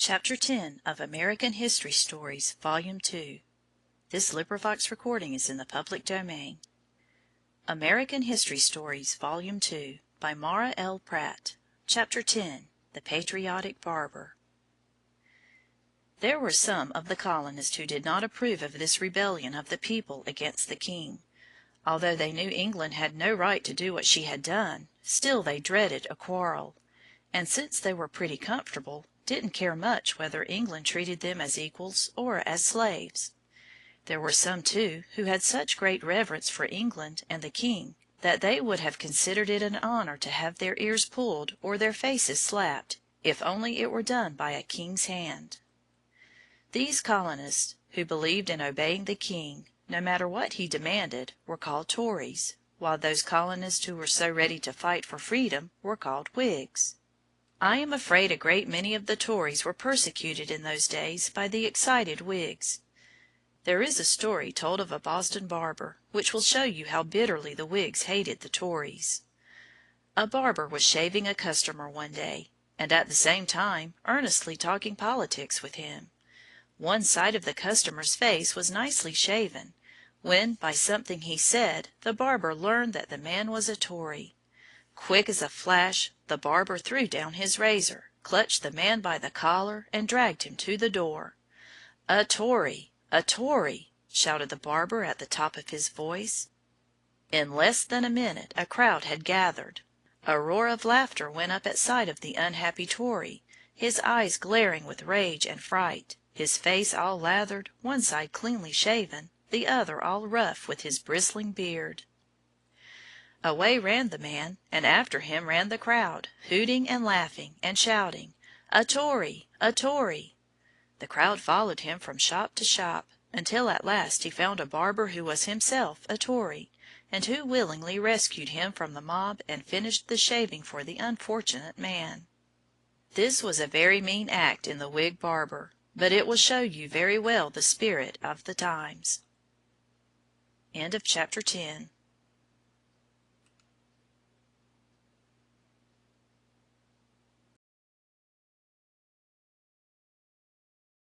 Chapter 10 of American History Stories, Volume 2. Is in the public domain. American History Stories, Volume 2, by Mara L. Pratt. Chapter 10, The Patriotic Barber. There were some of the colonists who did not approve of this rebellion of the people against the king. Although they knew England had no right to do what she had done, still they dreaded a quarrel, and since they were pretty comfortable, didn't care much whether England treated them as equals or as slaves. There were some, too, who had such great reverence for England and the king that they would have considered it an honor to have their ears pulled or their faces slapped, if only it were done by a king's hand. These colonists, who believed in obeying the king, no matter what he demanded, were called Tories, while those colonists who were so ready to fight for freedom were called Whigs. I am afraid a great many of the Tories were persecuted in those days by the excited Whigs. There is a story told of a Boston barber, which will show you how bitterly the Whigs hated the Tories. A barber was shaving a customer one day, and at the same time earnestly talking politics with him. One side of the customer's face was nicely shaven, when by something he said the barber learned that the man was a Tory. Quick as a flash, the barber threw down his razor, clutched the man by the collar, and dragged him to the door. "A Tory! A Tory!" shouted the barber at the top of his voice. In less than a minute a crowd had gathered. A roar of laughter went up at sight of the unhappy Tory, his eyes glaring with rage and fright, his face all lathered, one side cleanly shaven, the other all rough with his bristling beard. Away ran the man, and after him ran the crowd, hooting and laughing and shouting, "A Tory! A Tory!" The crowd followed him from shop to shop, until at last he found a barber who was himself a Tory, and who willingly rescued him from the mob and finished the shaving for the unfortunate man. This was a very mean act in the Whig barber, but it will show you very well the spirit of the times. Chapter 11.